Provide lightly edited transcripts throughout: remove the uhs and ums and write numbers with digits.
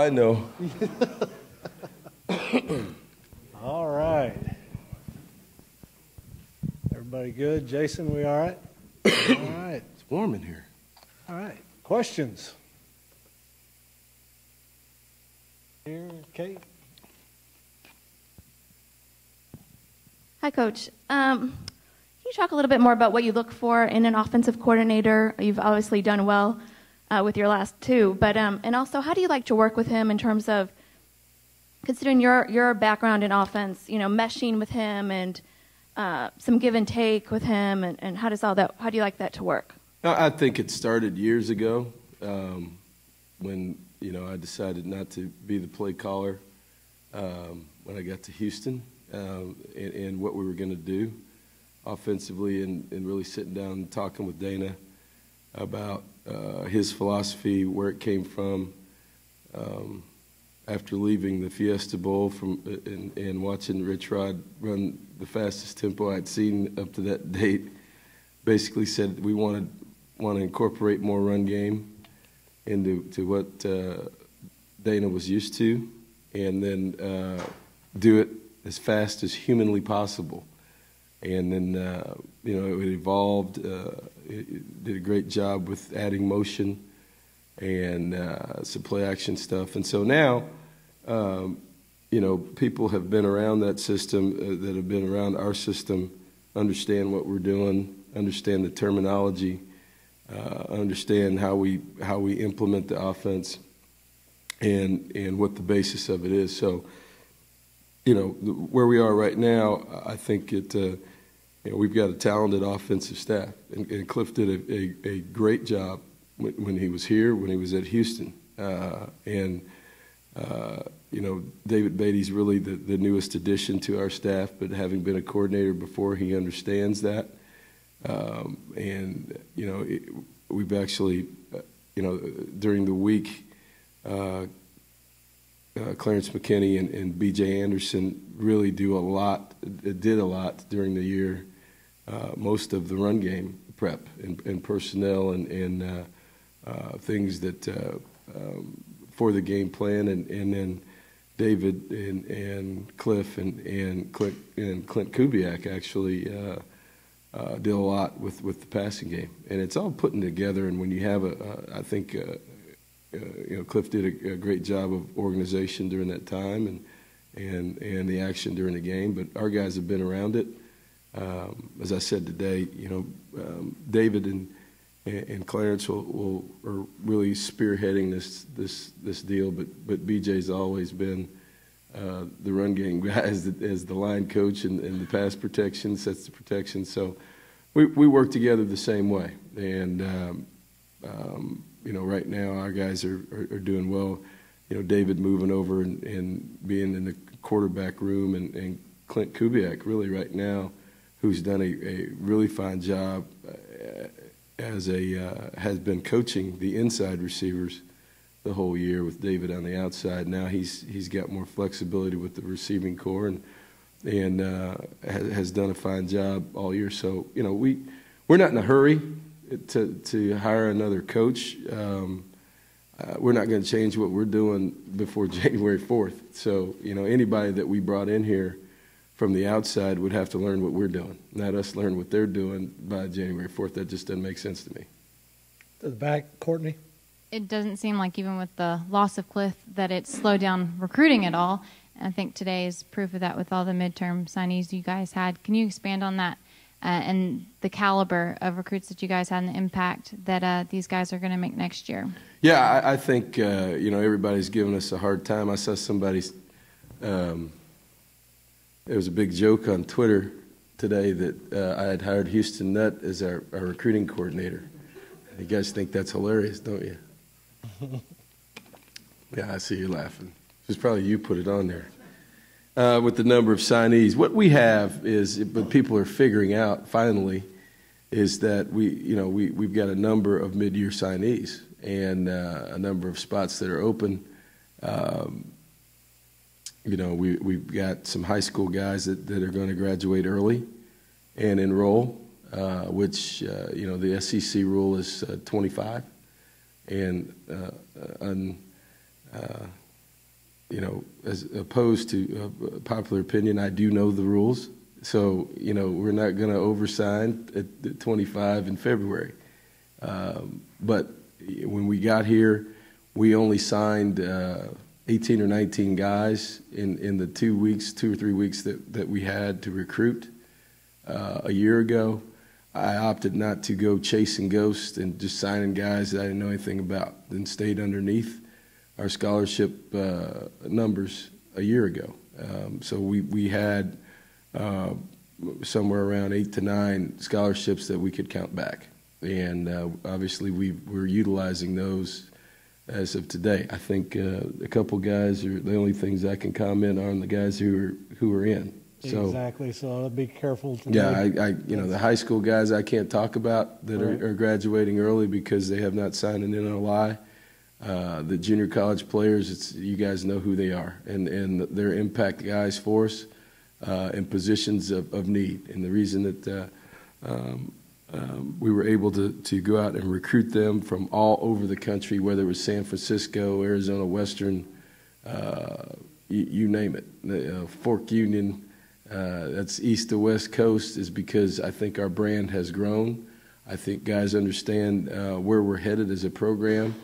I know. All right. Everybody good? Jason, we all right? All right. It's warm in here. All right. Questions? Here, Kate. Hi, Coach. Can you talk a little bit more about what you look for in an offensive coordinator? You've obviously done well with your last two, but and also, how do you like to work with him in terms of considering your background in offense, meshing with him and some give and take with him, and how do you like that to work? I think it started years ago when I decided not to be the play caller when I got to Houston and what we were going to do offensively, and really sitting down and talking with Dana about his philosophy, where it came from. After leaving the Fiesta Bowl and watching Rich Rod run the fastest tempo I'd seen up to that date, basically said we want to incorporate more run game into what Dana was used to, and then do it as fast as humanly possible. And then it evolved. It did a great job with adding motion and some play action stuff. And so now, people have been around that system, that have been around our system, understand what we're doing, understand the terminology, understand how we implement the offense, and what the basis of it is. So, where we are right now, I think we've got a talented offensive staff, and Cliff did a great job when he was here, when he was at Houston. David Beatty's really the newest addition to our staff, but having been a coordinator before, he understands that. We've actually, during the week, Clarence McKinney and B.J. Anderson really did a lot during the year, most of the run game prep and personnel and things that for the game plan, and then David and Cliff and Clint Kubiak actually did a lot with the passing game, and it's all putting together. And when you have I think Cliff did a great job of organization during that time and the action during the game. But our guys have been around it. As I said today, David and Clarence are really spearheading this deal. But BJ's always been the run game guy as the line coach, and the pass protection sets the protection. So we work together the same way. And right now our guys are doing well. David moving over and being in the quarterback room, and Clint Kubiak really right now, who's done a really fine job has been coaching the inside receivers the whole year with David on the outside. Now he's got more flexibility with the receiving core, and has done a fine job all year. So we're not in a hurry to hire another coach. We're not going to change what we're doing before January 4th. So anybody that we brought in here from the outside would have to learn what we're doing, not us learn what they're doing by January 4th. That just doesn't make sense to me. To the back, Courtney. It doesn't seem like, even with the loss of Cliff, that it slowed down recruiting at all. And I think today is proof of that with all the midterm signees you guys had. Can you expand on that and the caliber of recruits that you guys had and the impact that these guys are going to make next year? Yeah, I think, everybody's giving us a hard time. I saw somebody's there was a big joke on Twitter today that I had hired Houston Nutt as our recruiting coordinator. You guys think that's hilarious, don't you? Yeah, I see you laughing. It was probably you put it on there. With the number of signees, what we have is, but people are figuring out finally, is that we've got a number of mid-year signees and a number of spots that are open. We've got some high school guys that are going to graduate early and enroll, which the SEC rule is 25, and as opposed to popular opinion, I do know the rules. So, we're not going to oversign at 25 in February. But when we got here, we only signed 18 or 19 guys in the 2 or 3 weeks that we had to recruit. A year ago, I opted not to go chasing ghosts and just signing guys that I didn't know anything about, and stayed underneath our scholarship numbers a year ago. So we had somewhere around 8 to 9 scholarships that we could count back. And obviously we're utilizing those as of today. I think a couple guys are the only things I can comment on, the guys who are in. So, exactly. So I'll be careful. Yeah, the high school guys I can't talk about that are graduating early because they have not signed an NLI. The junior college players, you guys know who they are, and they're impact guys for us in positions of need. And the reason that we were able to go out and recruit them from all over the country, whether it was San Francisco, Arizona Western, you name it, Fork Union, that's east to west coast, is because I think our brand has grown. I think guys understand where we're headed as a program.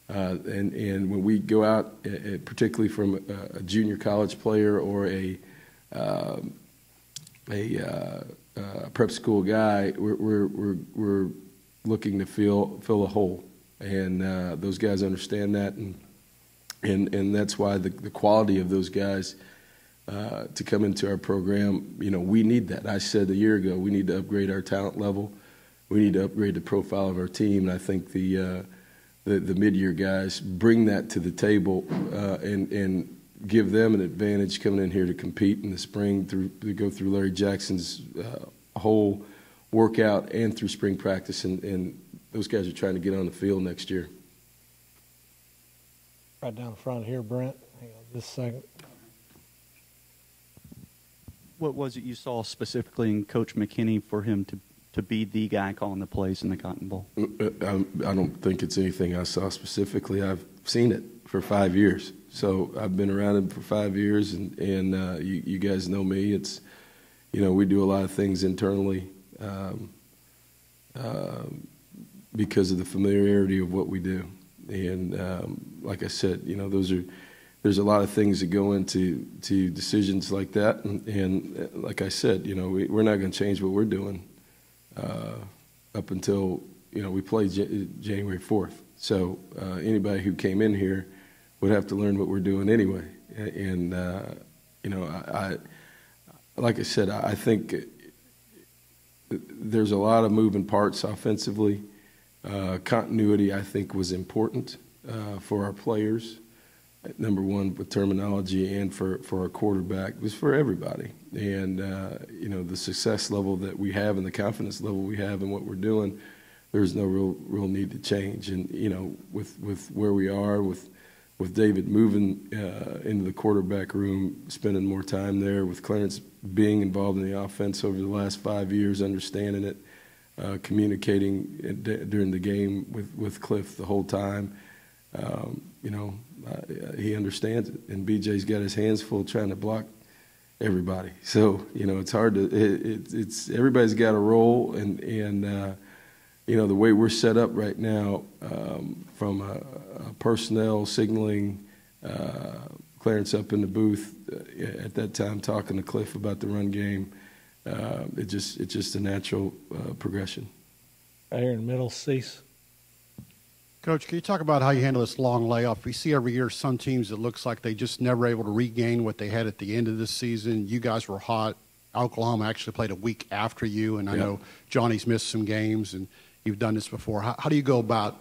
And when we go out, particularly from a junior college player or a prep school guy, we're looking to fill a hole, and those guys understand that, and that's why the quality of those guys to come into our program, we need that. I said a year ago, we need to upgrade our talent level, we need to upgrade the profile of our team, and I think the mid-year guys bring that to the table and give them an advantage coming in here to compete in the spring, to go through Larry Jackson's whole workout and through spring practice, and those guys are trying to get on the field next year. Right down front here, Brent. Hang on just a second. What was it you saw specifically in Coach McKinney for him to be the guy calling the plays in the Cotton Bowl? I don't think it's anything I saw specifically. I've seen it for 5 years. So I've been around him for 5 years, and you guys know me. It's, we do a lot of things internally because of the familiarity of what we do. And like I said, there's a lot of things that go into decisions like that. And like I said, we're not going to change what we're doing up until, we play January 4th. So anybody who came in here would have to learn what we're doing anyway. And, like I said, I think there's a lot of moving parts offensively. Continuity, I think, was important for our players. Number one, with terminology, and for our quarterback, it was for everybody. And, the success level that we have and the confidence level we have in what we're doing, there's no real need to change. And, with where we are, with David moving into the quarterback room, spending more time there, with Clarence being involved in the offense over the last 5 years, understanding it, communicating during the game with Cliff the whole time, he understands it. And BJ's got his hands full trying to block everybody. So, it's hard to it's everybody's got a role, and the way we're set up right now, from a personnel signaling, Clarence up in the booth at that time talking to Cliff about the run game, it's just a natural progression. Right here in the middle, Cease. Coach, can you talk about how you handle this long layoff? We see every year some teams that looks like they just never able to regain what they had at the end of this season. You guys were hot. Oklahoma actually played a week after you, and I know Johnny's missed some games, and you've done this before. How do you go about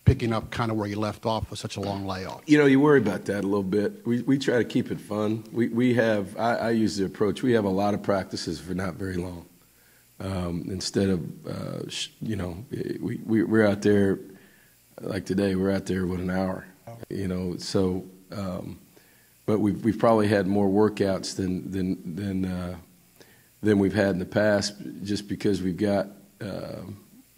picking up kind of where you left off with such a long layoff? You worry about that a little bit. We try to keep it fun. We have, I use the approach, we have a lot of practices for not very long. Instead of, we're out there, like today, we're out there with an hour, so, but we've probably had more workouts than we've had in the past, just because we've got,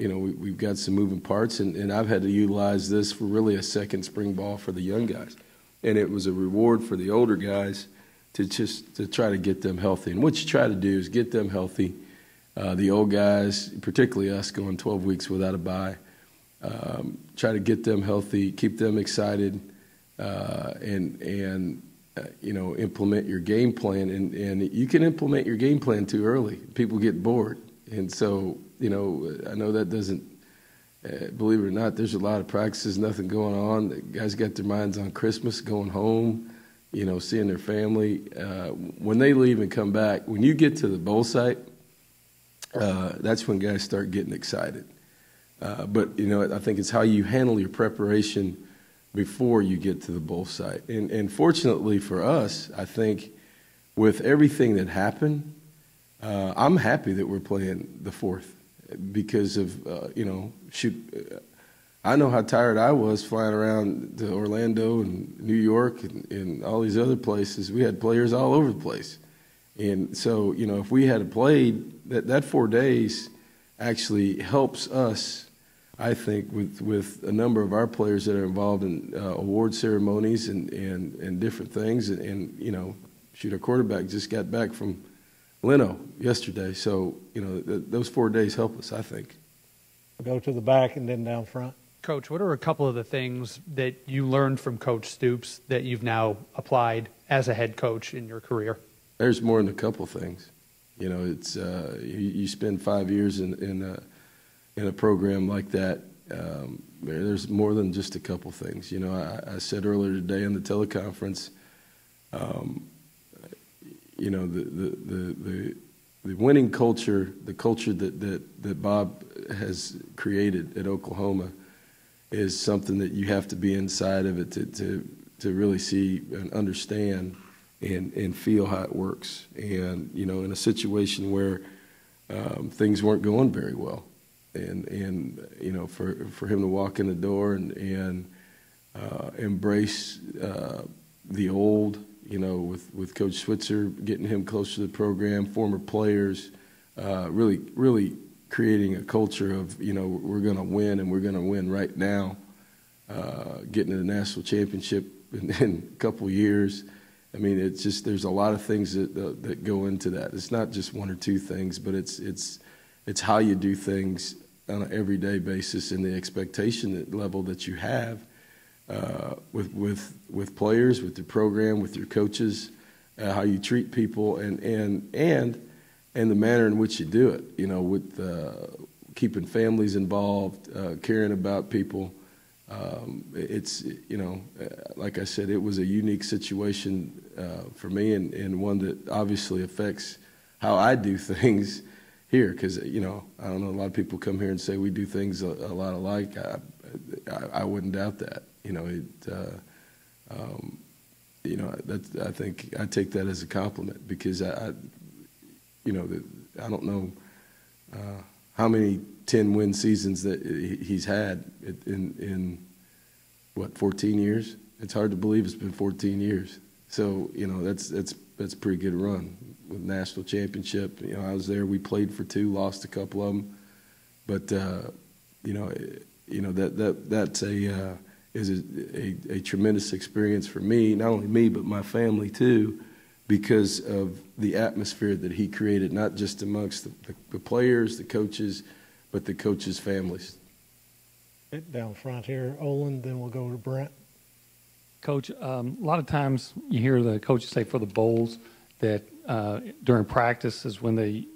we've got some moving parts, and I've had to utilize this for really a second spring ball for the young guys. and it was a reward for the older guys to try to get them healthy. And what you try to do is get them healthy. The old guys, particularly us, going 12 weeks without a bye, try to get them healthy, keep them excited, and implement your game plan. And you can implement your game plan too early. People get bored. And so, I know that doesn't, believe it or not, there's a lot of practices, nothing going on. The guys got their minds on Christmas, going home, seeing their family. When they leave and come back, when you get to the bowl site, that's when guys start getting excited. But I think it's how you handle your preparation before you get to the bowl site. And fortunately for us, I think with everything that happened, I'm happy that we're playing the 4th because of, I know how tired I was flying around to Orlando and New York and all these other places. We had players all over the place. And so, if we had played, that 4 days actually helps us, I think, with a number of our players that are involved in award ceremonies and different things. And our quarterback just got back from Leno yesterday. So, those 4 days help us, I think. Go to the back and then down front. Coach, what are a couple of the things that you learned from Coach Stoops that you've now applied as a head coach in your career? There's more than a couple things. It's you spend 5 years in a program like that. There's more than just a couple things. I said earlier today in the teleconference, the winning culture, the culture that Bob has created at Oklahoma, is something that you have to be inside of it to really see and understand and feel how it works. And in a situation where things weren't going very well, and for him to walk in the door and embrace the old, with Coach Switzer, getting him close to the program, former players, really creating a culture of, we're going to win and we're going to win right now, getting to the national championship in a couple of years. I mean, it's just, there's a lot of things that go into that. It's not just one or two things, but it's how you do things on an everyday basis and the expectation level that you have with players, with the program, with your coaches, how you treat people, and the manner in which you do it. With keeping families involved, caring about people. It's like I said, it was a unique situation for me, and one that obviously affects how I do things here. Because I don't know, a lot of people come here and say we do things a lot alike. I wouldn't doubt that. I think I take that as a compliment, because I don't know how many 10-win seasons that he's had in what, 14 years? It's hard to believe it's been 14 years. So that's a pretty good run with national championship. I was there. We played for 2, lost a couple of them, but that's a tremendous experience for me. Not only me, but my family too, because of the atmosphere that he created, not just amongst the players, the coaches, but the coaches' families. Down front here, Olin, then we'll go to Brent. Coach, a lot of times you hear the coaches say for the bowls that during practice is when they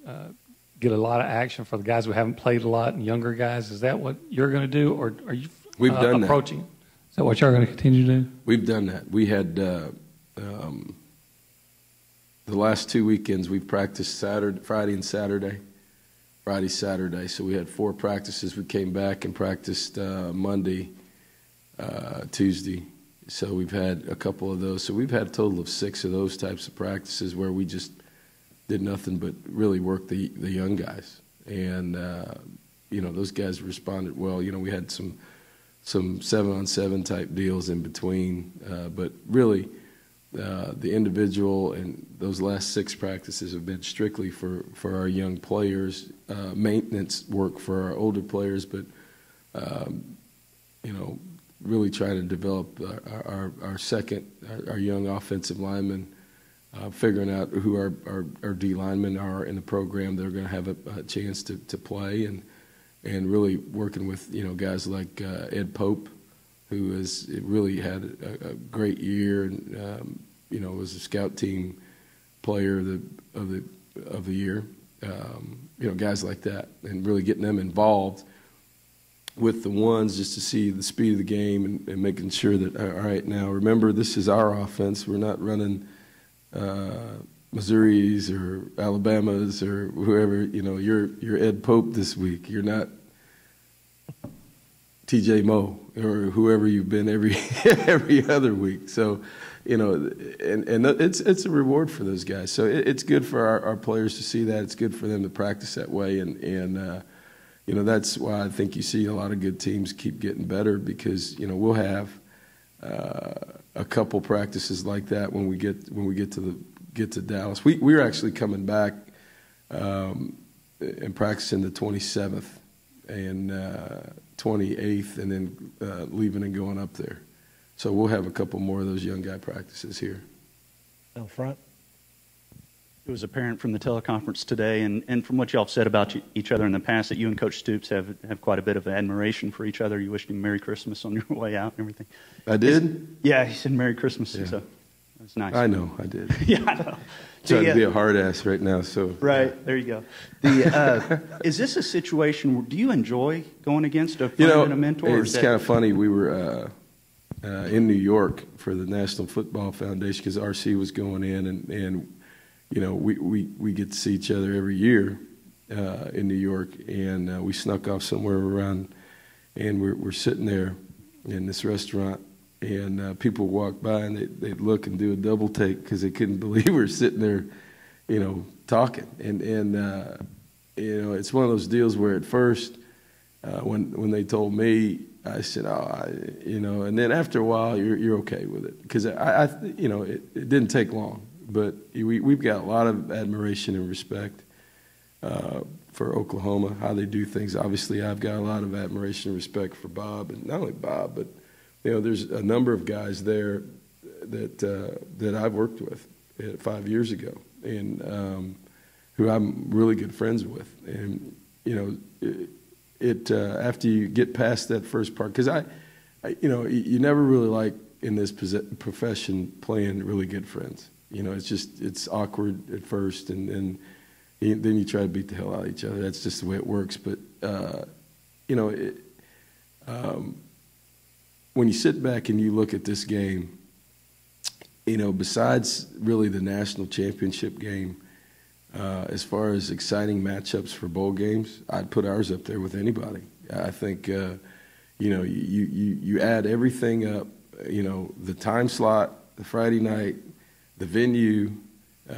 get a lot of action for the guys who haven't played a lot and younger guys. Is that what you're going to do, or are you approaching? Is that what you're going to continue to do? We've done that. We had the last 2 weekends we've practiced Friday and Saturday. Friday, Saturday. So we had 4 practices. We came back and practiced Monday, Tuesday. So we've had a couple of those. So we've had a total of 6 of those types of practices where we just did nothing but really work the young guys. And, those guys responded well. We had some 7-on-7 type deals in between. But really, the individual and those last 6 practices have been strictly for our young players, maintenance work for our older players, but really trying to develop our young offensive linemen, figuring out who our D linemen are in the program. They're going to have a chance to play, and really working with guys like Ed Pope, who has really had a great year, and was a scout team player of the year. Guys like that, and really getting them involved with the ones just to see the speed of the game and making sure that, all right, now remember, this is our offense. We're not running Missouri's or Alabama's or whoever. You're Ed Pope this week. You're not TJ Moe or whoever you've been every other week. So, and it's a reward for those guys. So it's good for our players to see that. It's good for them to practice that way, and that's why I think you see a lot of good teams keep getting better, because we'll have a couple practices like that when we get to Dallas. We're actually coming back and practicing the 27th and 28th, and then leaving and going up there. So we'll have a couple more of those young guy practices here. Down front. It was apparent from the teleconference today and from what y'all have said about each other in the past that you and Coach Stoops have quite a bit of admiration for each other. You wished him Merry Christmas on your way out and everything. I did? Yeah, he said Merry Christmas. Yeah. So that's nice. I know, I did. Yeah, I know. Trying to be a hard ass right now. So right, there you go. Is this a situation where, do you enjoy going against a friend and a mentor? It's kind of funny. We were in New York for the National Football Foundation because RC was going in, and we get to see each other every year in New York, and we snuck off somewhere around, and we're sitting there in this restaurant, and people walk by and they'd look and do a double take because they couldn't believe we were sitting there, talking, and it's one of those deals where at first when they told me, I said, and then after a while you're okay with it, because it didn't take long. But we've got a lot of admiration and respect for Oklahoma, how they do things. Obviously, I've got a lot of admiration and respect for Bob, and not only Bob, but there's a number of guys there that I've worked with 5 years ago, and who I'm really good friends with. And after you get past that first part, because you never really like in this profession playing really good friends. It's awkward at first, and then you try to beat the hell out of each other. That's just the way it works. But when you sit back and you look at this game, besides really the national championship game, as far as exciting matchups for bowl games, I'd put ours up there with anybody. I think you add everything up. The time slot, the Friday night, the venue.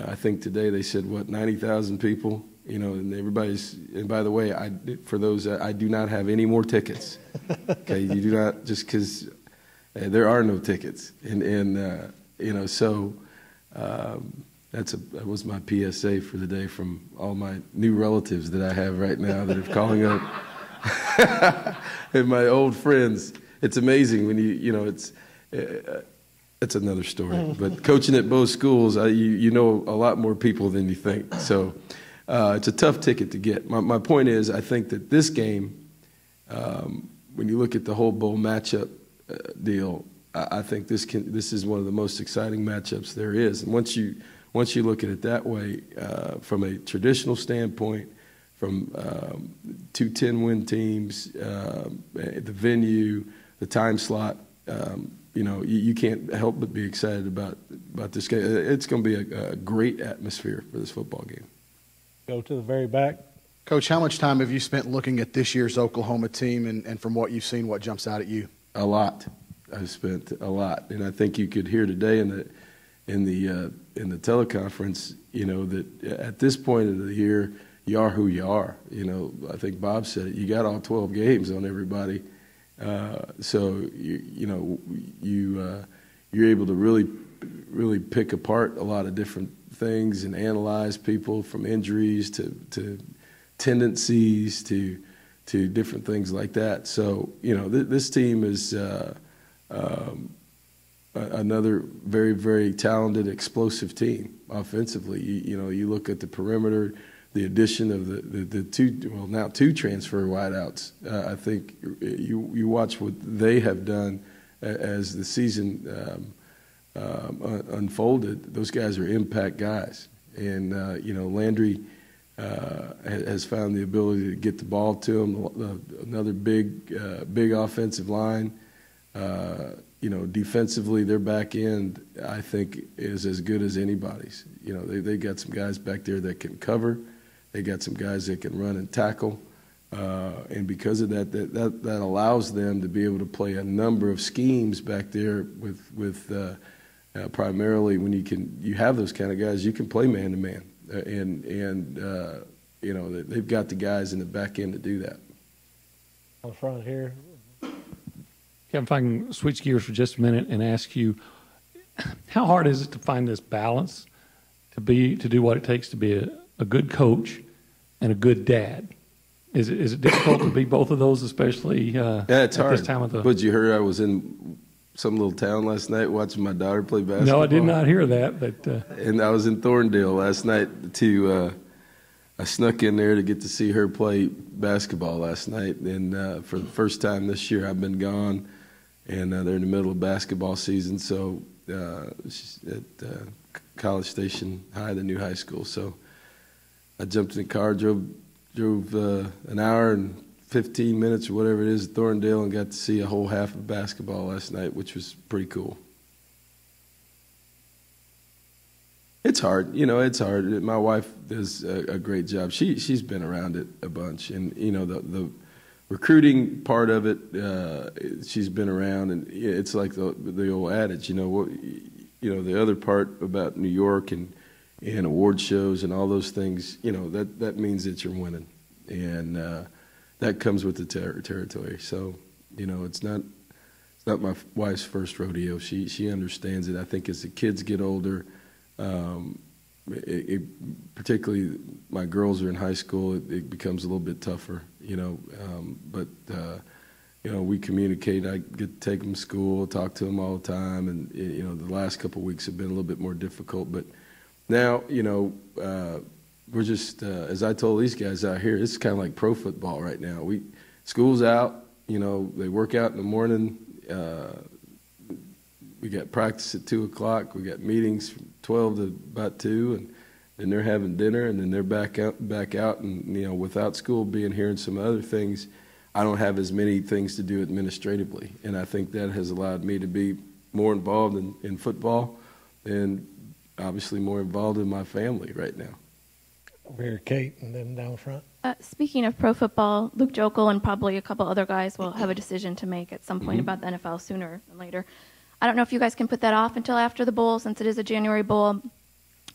I think today they said 90,000 people. And everybody's. And by the way, for those I do not have any more tickets. Okay, you do not, just because there are no tickets, and so that was my PSA for the day from all my new relatives that I have right now that are calling up, and my old friends. It's amazing when it's another story. But coaching at both schools, you know a lot more people than you think. So it's a tough ticket to get. My point is, I think that this game, when you look at the whole bowl matchup deal, I think this is one of the most exciting matchups there is. And once you look at it that way, from a traditional standpoint, from 2 10-win teams, the venue, the time slot, you can't help but be excited about this game. It's going to be a great atmosphere for this football game. Go to the very back. Coach, how much time have you spent looking at this year's Oklahoma team, and from what you've seen, what jumps out at you? A lot. I've spent a lot, and I think you could hear today in the teleconference, that at this point of the year, you are who you are. I think Bob said it. You got all 12 games on everybody. So you're able to really pick apart a lot of different things and analyze people, from injuries to tendencies to different things like that. So this team is another very, very talented, explosive team offensively. You look at the perimeter, the addition of the two transfer wideouts. I think you watch what they have done as the season unfolded. Those guys are impact guys, and Landry has found the ability to get the ball to him. Another big offensive line. Defensively, their back end, I think, is as good as anybody's. They got some guys back there that can cover. They got some guys that can run and tackle. And because of that allows them to be able to play a number of schemes back there with primarily when you have those kind of guys, you can play man to man. They've got the guys in the back end to do that. On the front here. Kevin, if I can switch gears for just a minute and ask you, how hard is it to find this balance to do what it takes to be a good coach and a good dad? Is it difficult to be both of those, especially it's at hard. this time of the? But you heard I was in some little town last night watching my daughter play basketball. No, I did not hear that. But and I was in Thorndale last night I snuck in there to get to see her play basketball last night. And for the first time this year, I've been gone, and they're in the middle of basketball season. So she's at College Station High, the new high school. So I jumped in the car, drove an hour and 15 minutes or whatever it is at Thorndale, and got to see a whole half of basketball last night, which was pretty cool. It's hard, it's hard. My wife does a great job. She's been around it a bunch, and the recruiting part of it, she's been around, and it's like the old adage, the other part about New York and award shows and all those things, that means that you're winning, and that comes with the territory. So, it's not my wife's first rodeo. She understands it. I think as the kids get older. Particularly my girls are in high school, it becomes a little bit tougher, but we communicate. I get to take them to school, talk to them all the time, and the last couple of weeks have been a little bit more difficult, but now we're just as I told these guys out here, it's kind of like pro football right now. School's out, they work out in the morning. We got practice at 2 o'clock. We got meetings from 12 to about 2, and then they're having dinner, and then they're back out. And without school being here and some other things, I don't have as many things to do administratively, and I think that has allowed me to be more involved in football, and obviously more involved in my family right now. Over here, Kate, and then down front. Speaking of pro football, Luke Jokel and probably a couple other guys will have a decision to make at some point about the NFL sooner than later. I don't know if you guys can put that off until after the bowl, since it is a January bowl.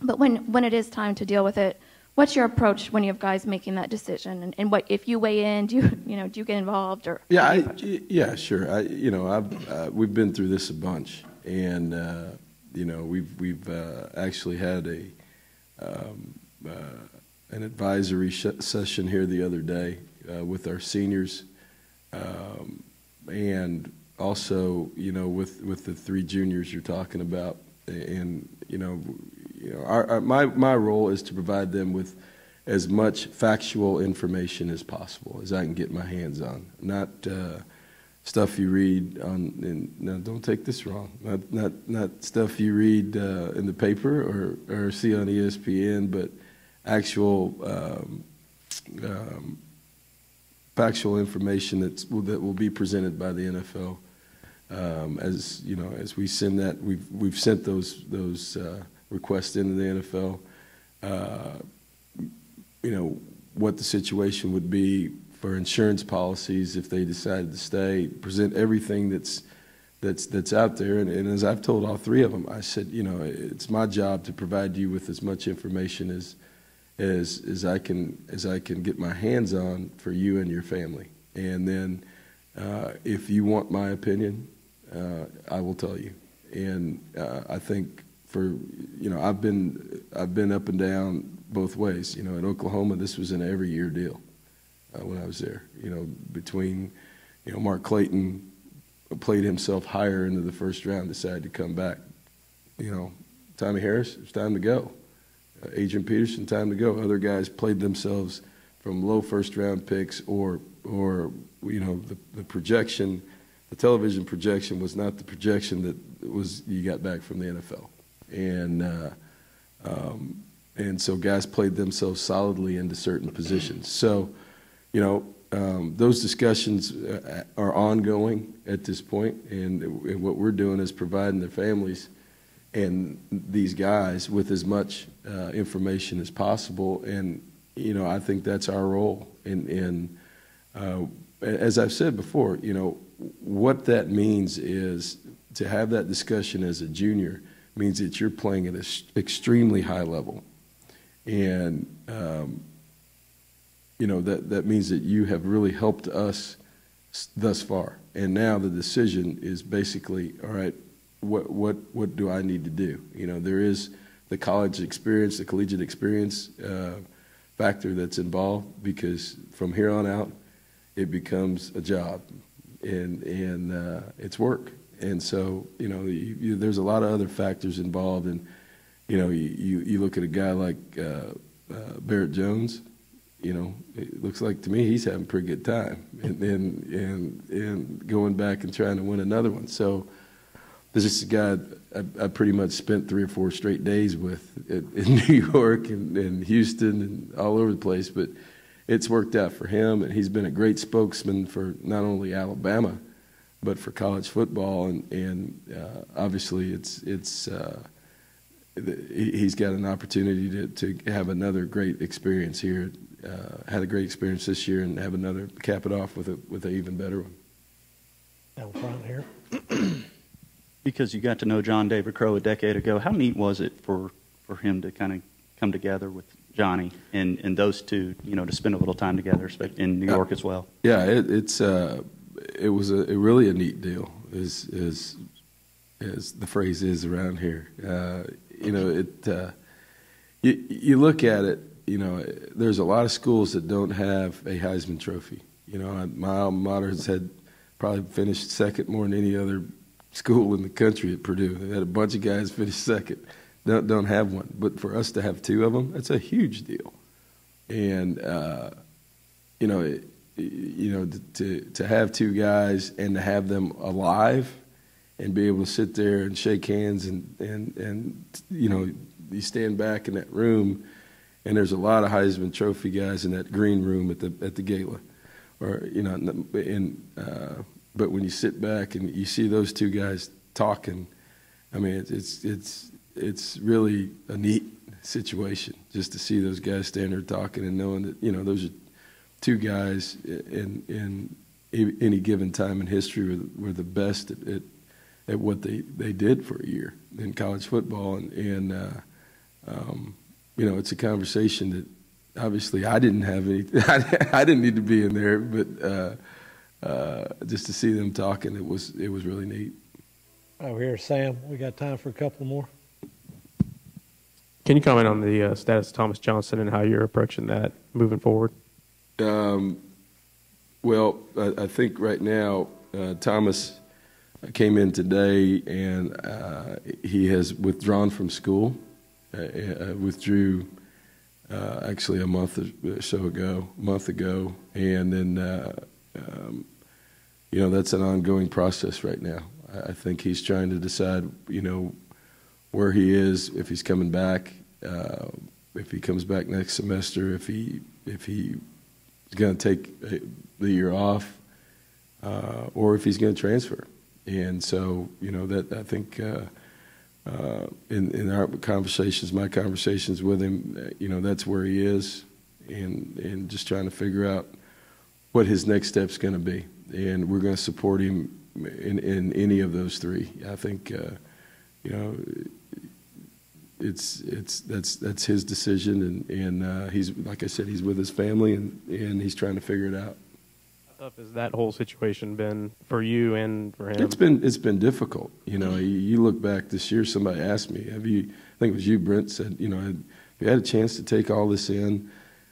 But when it is time to deal with it, what's your approach when you have guys making that decision? And what if you weigh in? Do you get involved or? Yeah, sure. We've been through this a bunch, and we've actually had an advisory session here the other day with our seniors, and also, with the 3 juniors you're talking about, and my role is to provide them with as much factual information as possible as I can get my hands on, not stuff you read on. And now, don't take this wrong. Not stuff you read in the paper or see on ESPN, but actual factual information that will be presented by the NFL. As we send that, we've sent those requests into the NFL. What the situation would be for insurance policies if they decided to stay. Present everything that's out there, and as I've told all 3 of them, I said, it's my job to provide you with as much information as I can get my hands on for you and your family. And then if you want my opinion, I will tell you. And I think I've been up and down both ways. In Oklahoma, this was an every year deal when I was there. Between Mark Clayton played himself higher into the first round, decided to come back. Tommy Harris, it's time to go. Adrian Peterson, time to go. Other guys played themselves from low first-round picks or the projection, the television projection was not the projection that was you got back from the NFL. And so guys played themselves solidly into certain positions. So, those discussions are ongoing at this point, and what we're doing is providing their families and these guys with as much information as possible. And, I think that's our role. And as I've said before, what that means is to have that discussion as a junior means that you're playing at an extremely high level. And, that means that you have really helped us thus far. And now the decision is basically, all right, what do I need to do? There is the college experience, the collegiate experience factor that's involved, because from here on out, it becomes a job and it's work. And so, there's a lot of other factors involved. And, you look at a guy like Barrett Jones, it looks like to me he's having a pretty good time and going back and trying to win another one. So there's just a guy I pretty much spent 3 or 4 straight days with in New York and Houston and all over the place. But it's worked out for him, and he's been a great spokesman for not only Alabama, but for college football. And obviously he's got an opportunity to have another great experience here. Had a great experience this year, and have another, cap it off with an even better one. Down front here. Because you got to know John David Crow a decade ago, how neat was it for him to kind of come together with Johnny and those two, to spend a little time together in New York as well? Yeah, it was really a neat deal, as the phrase is around here. You look at it. There's a lot of schools that don't have a Heisman Trophy. My alma mater has probably finished second more than any other school in the country at Purdue. They had a bunch of guys finish second. Don't have one. But for us to have 2 of them, that's a huge deal. And, to have 2 guys and to have them alive and be able to sit there and shake hands and you stand back in that room, and there's a lot of Heisman Trophy guys in that green room at the gala, but when you sit back and you see those 2 guys talking, I mean, it's really a neat situation just to see those guys stand there talking and knowing that those are 2 guys in any given time in history were the best at what they did for a year in college football, and it's a conversation that obviously I didn't have any. I didn't need to be in there, but just to see them talking, it was really neat. Over here, Sam. We got time for a couple more. Can you comment on the status of Thomas Johnson and how you're approaching that moving forward? Well, I think right now Thomas came in today, and he has withdrawn from school. Withdrew actually a month ago, and then that's an ongoing process right now. I think he's trying to decide where he is, if he's coming back, if he comes back next semester, if he's going to take the year off, or if he's going to transfer. And so that I think. In our conversations, my conversations with him, that's where he is, and just trying to figure out what his next step's going to be, and we're going to support him in any of those 3. I think, that's his decision, and he's, like I said, he's with his family, and he's trying to figure it out. How tough has that whole situation been for you and for him? It's been difficult. You look back this year. Somebody asked me, I think it was you, Brent, said, have you had a chance to take all this in?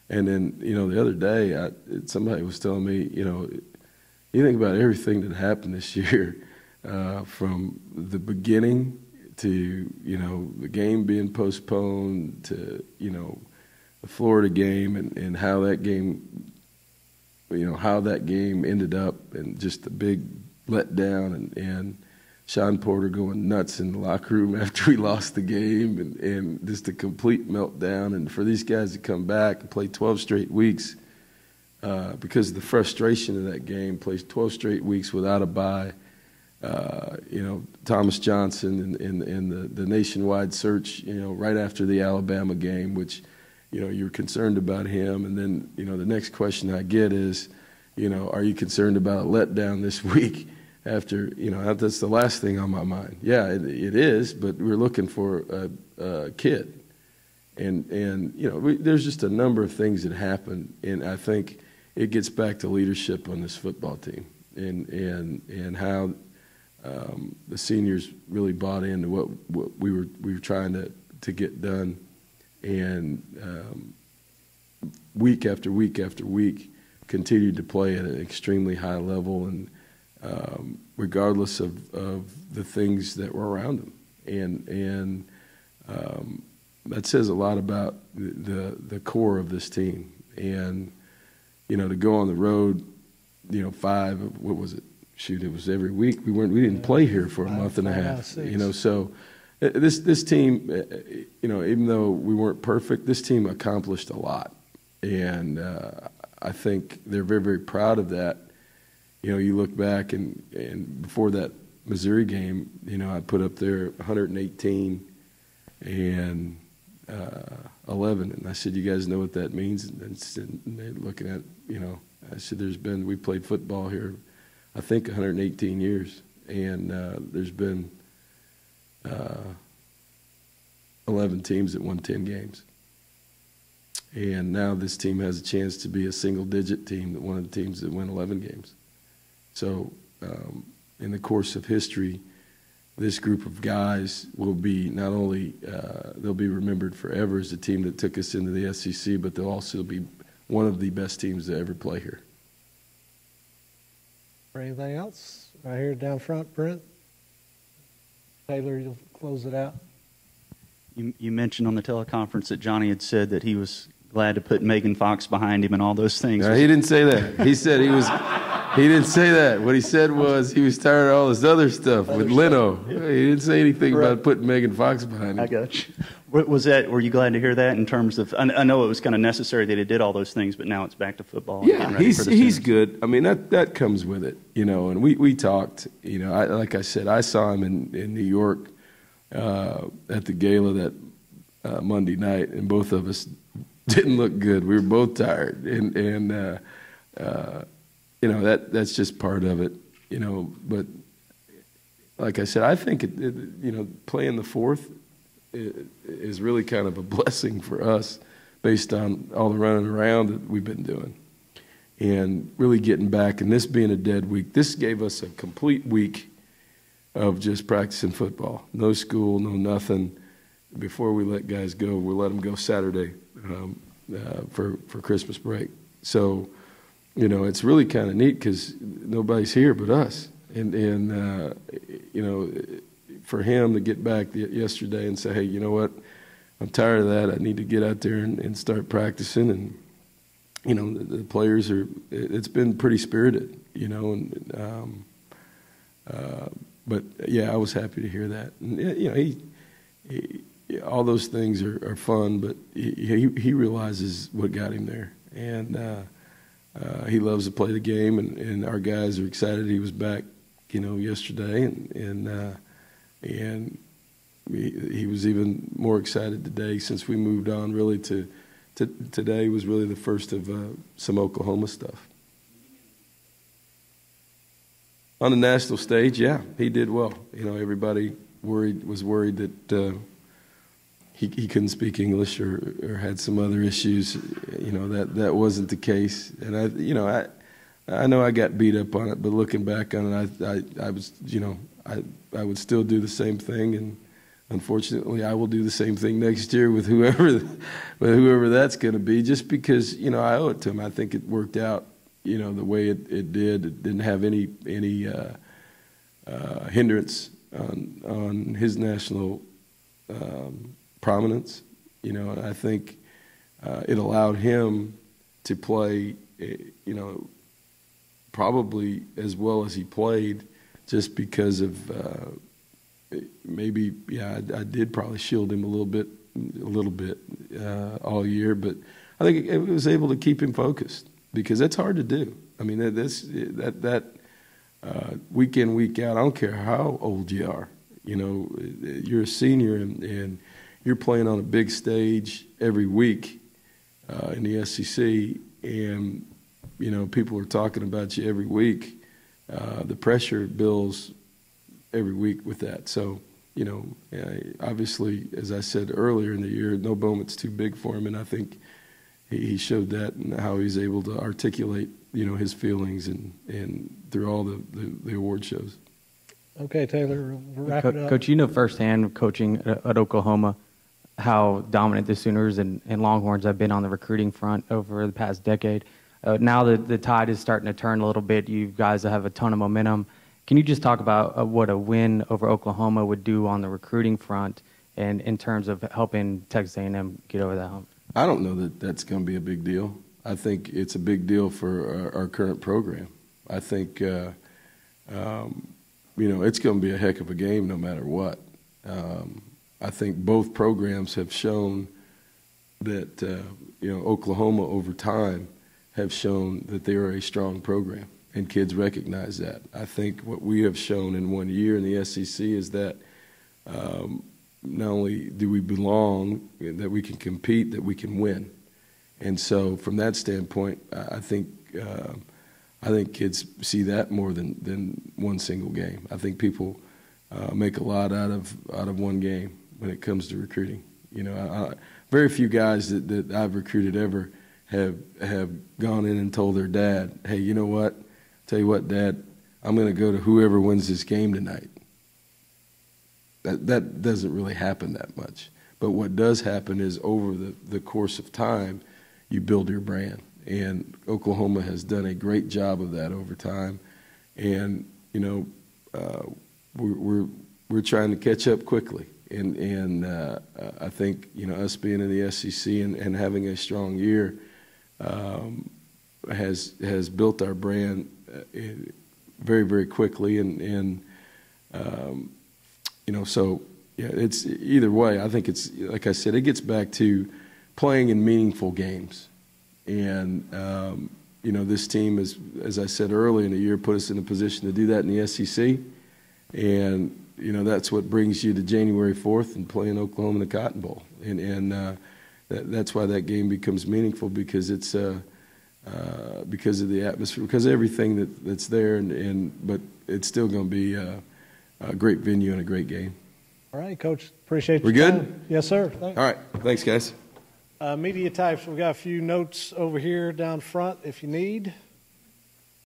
And then, the other day, somebody was telling me, you think about everything that happened this year. from the beginning to, the game being postponed to, the Florida game and how that game, how that game ended up and just the big letdown and Sean Porter going nuts in the locker room after we lost the game and just a complete meltdown. And for these guys to come back and play 12 straight weeks because of the frustration of that game, plays 12 straight weeks without a bye. Thomas Johnson and the nationwide search, right after the Alabama game, which, you're concerned about him. And then, the next question I get is, are you concerned about a letdown this week after, that's the last thing on my mind. Yeah, it is, but we're looking for a kid. And there's just a number of things that happen, and I think it gets back to leadership on this football team and how the seniors really bought into what we were trying to get done, and week after week after week continued to play at an extremely high level, and regardless of the things that were around them, and that says a lot about the core of this team, and to go on the road, what was it? Shoot, it was every week. We didn't play here for a month and a half. So this team, even though we weren't perfect, this team accomplished a lot, and I think they're very, very proud of that. You look back and before that Missouri game, I put up there 118 and 11, and I said, "You guys know what that means?" And they're looking at, I said, we played football here, I think 118 years, and there's been 11 teams that won 10 games. And now this team has a chance to be a single-digit team, one of the teams that win 11 games. So in the course of history, this group of guys will be not only they'll be remembered forever as the team that took us into the SEC, but they'll also be one of the best teams to ever play here. Or anything else? Right here down front, Brent. Taylor, you'll close it out. You mentioned on the teleconference that Johnny had said that he was glad to put Megan Fox behind him and all those things. No, he didn't say that. He said he was. He didn't say that. What he said was he was tired of all this other stuff with Leno. Yeah. He didn't say anything about putting Megan Fox behind him. I got you. Were you glad to hear that in terms of, I know it was kind of necessary that he did all those things, but now it's back to football. Yeah, he's good. I mean, that comes with it, and we talked, like I said, I saw him in New York at the gala that Monday night, and both of us didn't look good. We were both tired, and that's just part of it, but like I said, I think playing the fourth is really kind of a blessing for us based on all the running around that we've been doing and really getting back. And this being a dead week, this gave us a complete week of just practicing football. No school, no nothing. Before we let guys go, we'll let them go Saturday for Christmas break. So, it's really kind of neat because nobody's here but us. And for him to get back yesterday and say, hey, you know what, I'm tired of that. I need to get out there and start practicing. And, the players it's been pretty spirited, but yeah, I was happy to hear that. And, he all those things are fun, but he realizes what got him there. And he loves to play the game, and our guys are excited he was back, yesterday, and he was even more excited today since we moved on. Really, today was really the first of some Oklahoma stuff. On the national stage, yeah, he did well. Everybody was worried that he couldn't speak English or had some other issues. That wasn't the case. And I know I got beat up on it, but looking back on it, I was, I would still do the same thing, and unfortunately, I will do the same thing next year with whoever that's going to be. Just because I owe it to him. I think it worked out, the way it did. It didn't have any hindrance on his national prominence. You know, I think it allowed him to play, you know, probably as well as he played, just because of maybe, yeah, I did probably shield him a little bit all year, but I think it was able to keep him focused, because that's hard to do. I mean, that week in, week out, I don't care how old you are. You know, you're a senior and you're playing on a big stage every week in the SEC, and, you know, people are talking about you every week. The pressure builds every week with that. So, you know, obviously, as I said earlier in the year, no moment's too big for him, and I think he showed that and how he's able to articulate, you know, his feelings and through all the award shows. Okay, Taylor, we'll wrap it up. Coach, you know firsthand coaching at Oklahoma how dominant the Sooners and Longhorns have been on the recruiting front over the past decade. Now that the tide is starting to turn a little bit, you guys have a ton of momentum. Can you just talk about what a win over Oklahoma would do on the recruiting front and in terms of helping Texas A&M get over that hump? I don't know that that's going to be a big deal. I think it's a big deal for our current program. I think, you know, it's going to be a heck of a game no matter what. I think both programs have shown that, you know, Oklahoma over time have shown that they are a strong program, and kids recognize that. I think what we have shown in 1 year in the SEC is that not only do we belong, that we can compete, that we can win. And so from that standpoint, I think kids see that more than one single game. I think people make a lot out of one game when it comes to recruiting. You know, very few guys that I've recruited ever have gone in and told their dad, hey, you know what? Tell you what, Dad, I'm going to go to whoever wins this game tonight. That doesn't really happen that much. But what does happen is over the course of time, you build your brand. And Oklahoma has done a great job of that over time. And, you know, we're trying to catch up quickly. And I think, you know, us being in the SEC and having a strong year has built our brand very, very quickly. And you know, so, yeah, it's either way. I think it's, like I said, it gets back to playing in meaningful games. And, you know, this team, is, as I said earlier in the year, put us in a position to do that in the SEC. And, you know, that's what brings you to January 4th and playing Oklahoma in the Cotton Bowl. And that's why that game becomes meaningful, because it's because of the atmosphere, because of everything that's there. But it's still going to be a great venue and a great game. All right, Coach. Appreciate your time. We're good? Yes, sir. Thanks. All right. Thanks, guys. Media types, we've got a few notes over here down front if you need.